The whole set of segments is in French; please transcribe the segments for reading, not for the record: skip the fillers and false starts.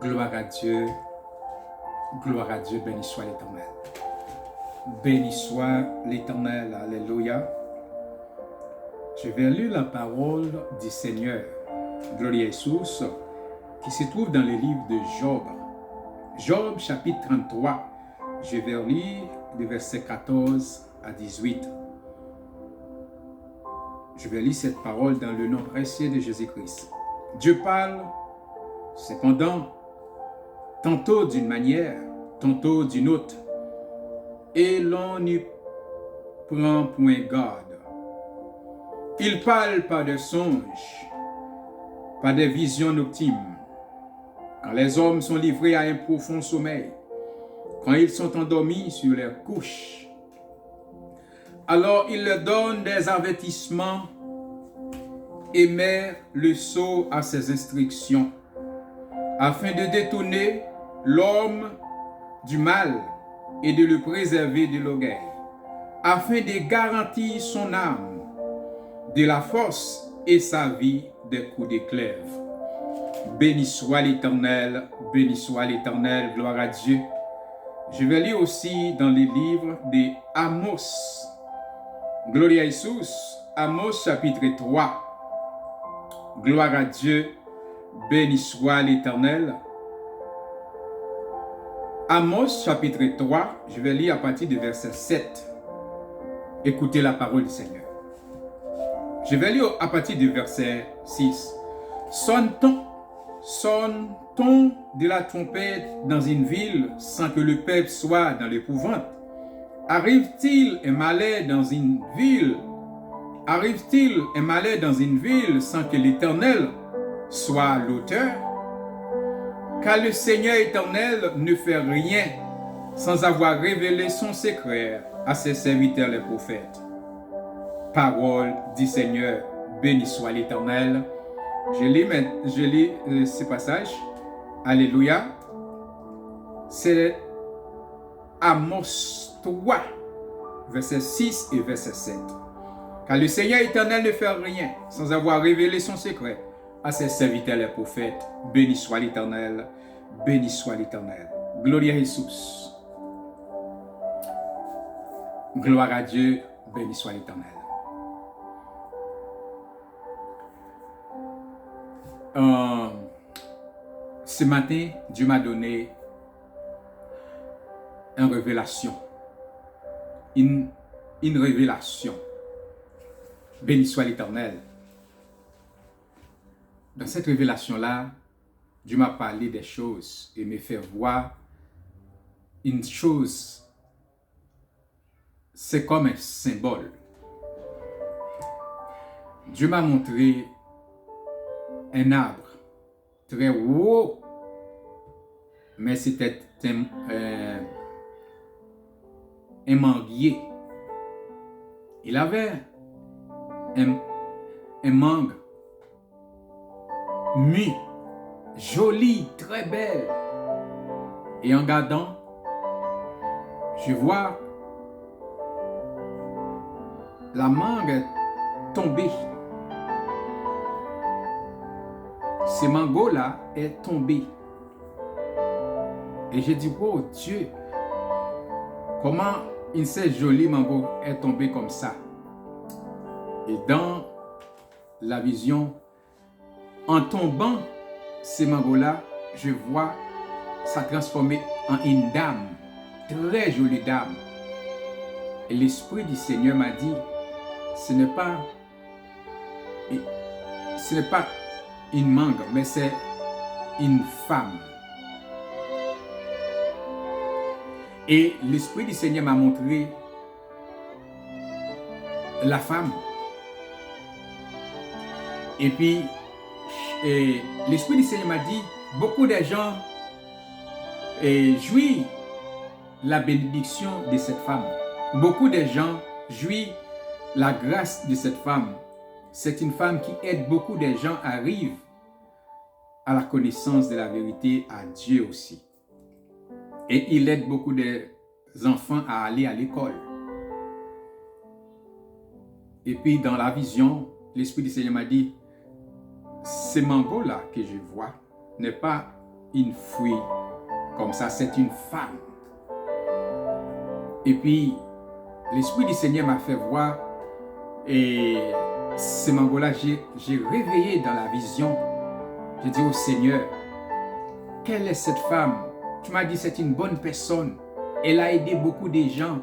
Gloire à Dieu, béni soit l'Éternel. Béni soit l'Éternel, alléluia. Je vais lire la parole du Seigneur, gloire à Jésus, qui se trouve dans le livre de Job. Job chapitre 33, je vais lire des versets 14 à 18. Je vais lire cette parole dans le nom précieux de Jésus-Christ. Dieu parle, cependant, tantôt d'une manière, tantôt d'une autre, et l'on n'y prend point garde. Il parle par des songes, par des visions nocturnes, quand les hommes sont livrés à un profond sommeil, quand ils sont endormis sur leurs couches. Alors il leur donne des avertissements et met le sceau à ses instructions, afin de détourner l'homme du mal et de le préserver de l'orgueil, afin de garantir son âme de la force et sa vie des coups d'éclairs. Béni soit l'Éternel, gloire à Dieu. Je vais lire aussi dans les livres de Amos. Gloire à Jésus, Amos chapitre 3. Gloire à Dieu, béni soit l'Éternel. Amos chapitre 3, je vais lire à partir du verset 7. Écoutez la parole du Seigneur. Je vais lire à partir du verset 6. Sonne-t-on de la trompette dans une ville sans que le peuple soit dans l'épouvante? Arrive-t-il un malheur dans une ville? Arrive-t-il un malheur dans une ville sans que l'Éternel soit l'auteur? Car le Seigneur éternel ne fait rien sans avoir révélé son secret à ses serviteurs les prophètes. Parole du Seigneur, béni soit l'Éternel. Je lis ce passage. Alléluia. C'est Amos 3, verset 6 et verset 7. Car le Seigneur éternel ne fait rien sans avoir révélé son secret à ses serviteurs les prophètes. Béni soit l'Éternel, béni soit l'Éternel. Gloire à Jésus. Gloire à Dieu, béni soit l'Éternel. Ce matin, Dieu m'a donné une révélation. Une révélation. Béni soit l'Éternel. Dans cette révélation-là, Dieu m'a parlé des choses et me fait voir une chose. C'est comme un symbole. Dieu m'a montré un arbre très haut, mais c'était un manguier. Il avait un mangue mûr, joli, très belle. Et en regardant, je vois la mangue tomber. Ce mango-là est tombé. Et j'ai dit, oh Dieu, comment une cette jolie mango est tombée comme ça? Et dans la vision, en tombant ce mango-là, je vois ça transformer en une dame, très jolie dame. Et l'Esprit du Seigneur m'a dit, ce n'est pas une mangue, mais c'est une femme. Et l'Esprit du Seigneur m'a montré la femme. Et puis, l'Esprit du Seigneur m'a dit, beaucoup de gens jouissent la bénédiction de cette femme. Beaucoup de gens jouissent la grâce de cette femme. C'est une femme qui aide beaucoup de gens à arriver à la connaissance de la vérité, à Dieu aussi. Et il aide beaucoup d'enfants à aller à l'école. Et puis dans la vision, l'Esprit du Seigneur m'a dit, ce mango-là que je vois n'est pas une fille comme ça, c'est une femme. Et puis, l'Esprit du Seigneur m'a fait voir, et ce moment-là, j'ai réveillé dans la vision. J'ai dit au Seigneur, quelle est cette femme? Tu m'as dit c'est une bonne personne. Elle a aidé beaucoup de gens.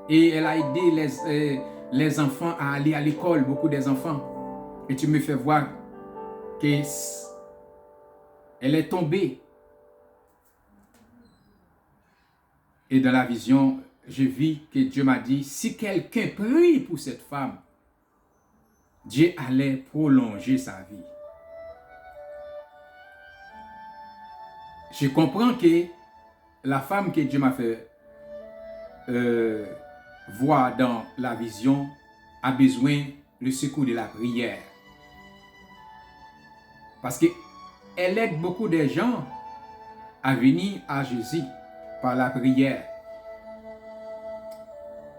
Et elle a aidé les enfants à aller à l'école, beaucoup des enfants. Et tu me fais voir qu'elle est tombée. Et dans la vision, je vis que Dieu m'a dit, si quelqu'un prie pour cette femme, Dieu allait prolonger sa vie. Je comprends que la femme que Dieu m'a fait voir dans la vision a besoin du secours de la prière. Parce qu'elle aide beaucoup de gens à venir à Jésus par la prière.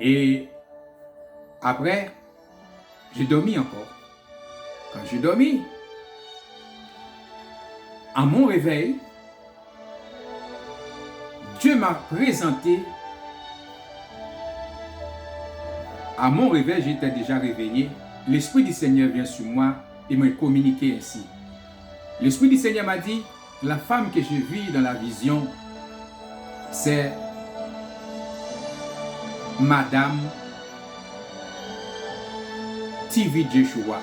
Et après, j'ai dormi encore. Quand j'ai dormi, à mon réveil, Dieu m'a présenté. À mon réveil, j'étais déjà réveillé. L'Esprit du Seigneur vient sur moi et m'a communiqué ainsi. L'Esprit du Seigneur m'a dit, la femme que je vis dans la vision, c'est Madame TV Joshua,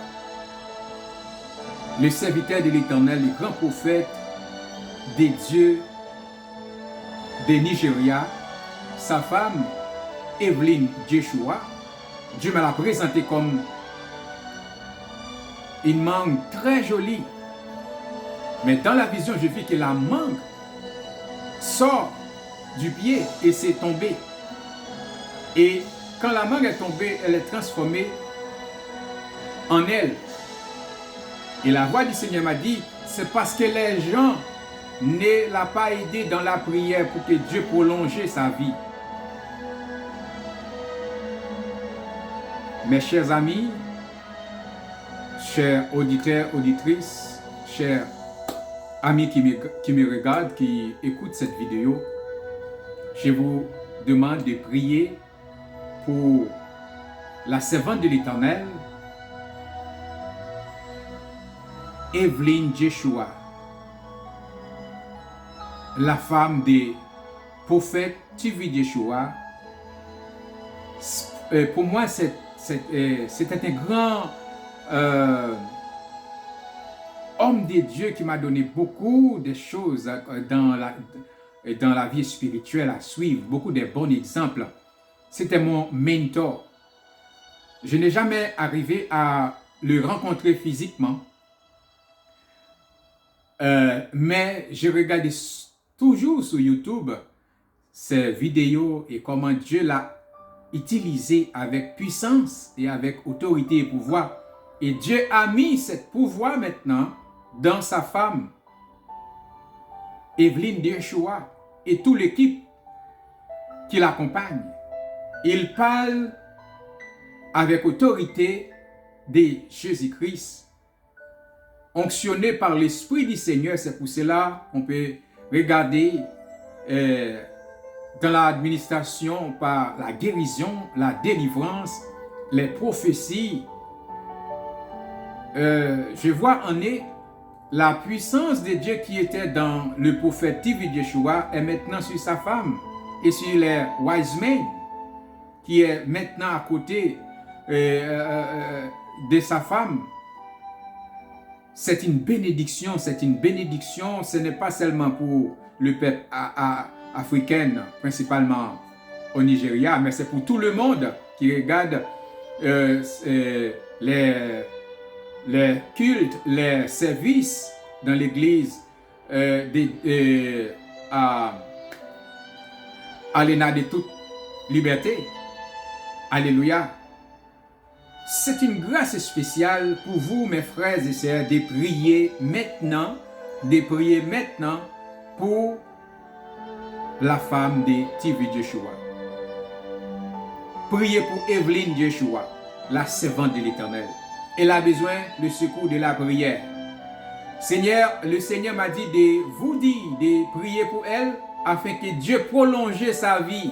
le serviteur de l'Éternel, le grand prophète des dieux de Nigeria. Sa femme, Evelyn Joshua, Dieu me l'a présentée comme une mangue très jolie. Mais dans la vision, je vis que la mangue sort du pied et s'est tombée. Et quand la mangue est tombée, elle est transformée en elle. Et la voix du Seigneur m'a dit, c'est parce que les gens ne l'ont pas aidé dans la prière pour que Dieu prolonge sa vie. Mes chers amis, chers auditeurs, auditrices, chers amis qui me regardent, qui écoutent cette vidéo, je vous demande de prier pour la servante de l'Éternel, Evelyn Joshua, la femme des prophètes TV Joshua. Pour moi, c'était un grand homme de Dieu qui m'a donné beaucoup de choses dans la vie spirituelle à suivre, beaucoup de bons exemples. C'était mon mentor. Je n'ai jamais arrivé à le rencontrer physiquement, mais je regardais toujours sur YouTube ces vidéos et comment Dieu l'a utilisé avec puissance et avec autorité et pouvoir. Et Dieu a mis ce pouvoir maintenant dans sa femme, Evelyn Joshua, et toute l'équipe qui l'accompagne. Il parle avec autorité de Jésus-Christ, onctionné par l'Esprit du Seigneur. C'est pour cela qu'on peut regarder dans l'administration par la guérison, la délivrance, les prophéties. Je vois en est la puissance de Dieu qui était dans le prophète TV Joshua est maintenant sur sa femme et sur les wise men qui est maintenant à côté de sa femme. C'est une bénédiction, ce n'est pas seulement pour le peuple africain, principalement au Nigeria, mais c'est pour tout le monde qui regarde les cultes, les services dans l'église à l'ENA de toute liberté. Alléluia. C'est une grâce spéciale pour vous, mes frères et sœurs, de prier maintenant pour la femme de TV Joshua. Priez pour Evelyn Joshua, la servante de l'Éternel. Elle a besoin du secours de la prière. Le Seigneur m'a dit de vous dire, de prier pour elle, afin que Dieu prolonge sa vie.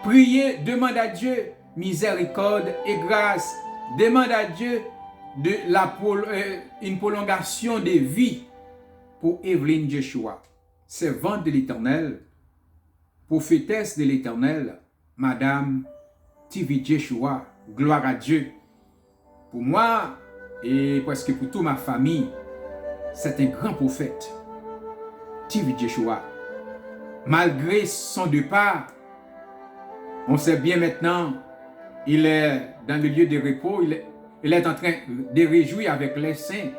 Priez, demande à Dieu miséricorde et grâce. Demande à Dieu une prolongation de vie pour Evelyne Joshua, servante de l'Éternel, prophétesse de l'Éternel, Madame TV Joshua. Gloire à Dieu. Pour moi et presque pour toute ma famille, c'est un grand prophète, TV Joshua. Malgré son départ, on sait bien maintenant, il est dans le lieu de repos, il est en train de réjouir avec les saints.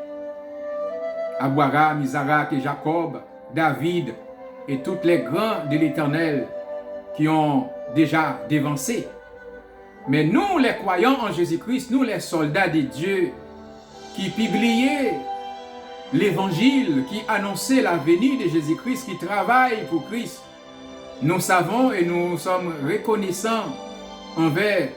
Abraham, Isaac et Jacob, David et tous les grands de l'Éternel qui ont déjà dévancé. Mais nous, les croyants en Jésus-Christ, nous, les soldats de Dieu, qui publiaient l'Évangile, qui annonçaient la venue de Jésus-Christ, qui travaillent pour Christ, nous savons et nous sommes reconnaissants envers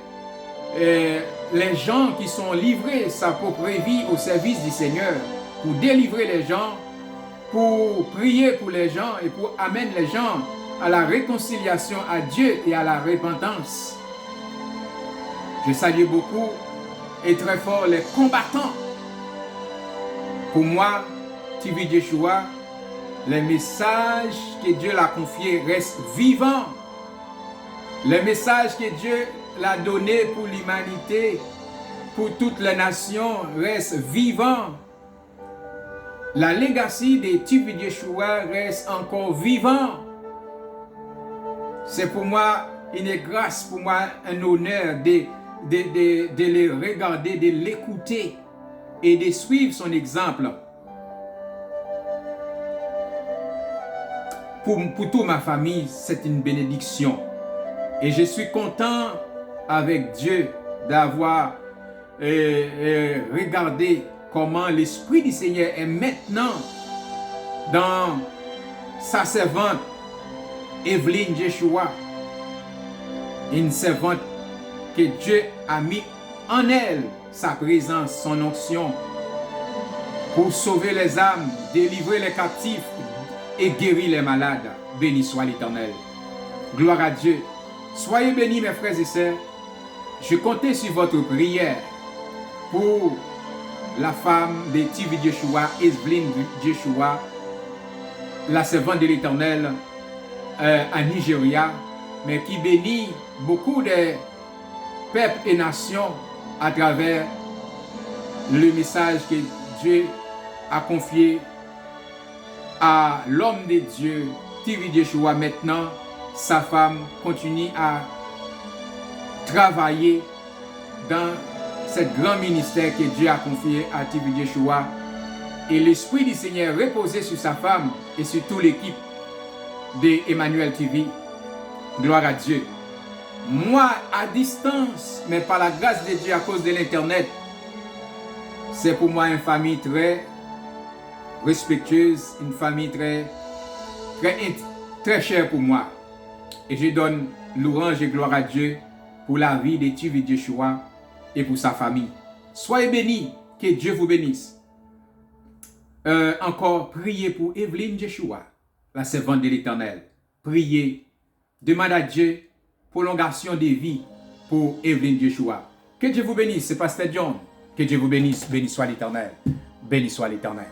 les gens qui sont livrés sa propre vie au service du Seigneur, pour délivrer les gens, pour prier pour les gens et pour amener les gens à la réconciliation à Dieu et à la repentance. Je salue beaucoup et très fort les combattants. Pour moi, TV Joshua, les messages que Dieu l'a confiés restent vivants. Les messages que Dieu l'a donnés pour l'humanité, pour toutes les nations, restent vivants. La legacy de TV Joshua reste encore vivant. C'est pour moi une grâce, pour moi un honneur de les regarder, de l'écouter et de suivre son exemple. Pour toute ma famille, c'est une bénédiction. Et je suis content avec Dieu d'avoir regardé comment l'Esprit du Seigneur est maintenant dans sa servante Evelyne Joshua, une servante que Dieu a mis en elle, sa présence, son onction, pour sauver les âmes, délivrer les captifs et guérir les malades. Béni soit l'Éternel. Gloire à Dieu. Soyez bénis, mes frères et sœurs. Je comptais sur votre prière pour la femme de TV Joshua, Evelyne Joshua, la servante de l'Éternel à Nigeria, mais qui bénit beaucoup de peuples et nations à travers le message que Dieu a confié à l'homme de Dieu, TV Joshua. Maintenant, sa femme continue à travailler dans ce grand ministère que Dieu a confié à TV Joshua. Et l'Esprit du Seigneur reposait sur sa femme et sur toute l'équipe de Emmanuel TV. Gloire à Dieu. Moi, à distance, mais par la grâce de Dieu, à cause de l'Internet, c'est pour moi une famille très respectueuse, une famille très chère pour moi. Et je donne louange et gloire à Dieu pour la vie de TV Joshua et pour sa famille. Soyez bénis, que Dieu vous bénisse. Encore, priez pour Evelyne Joshua, la servante de l'Éternel. Priez, demandez à Dieu prolongation de vie pour Evelyne Joshua. Que Dieu vous bénisse, c'est Pasteur John. Que Dieu vous bénisse, béni soit l'Éternel. Béni soit l'Éternel.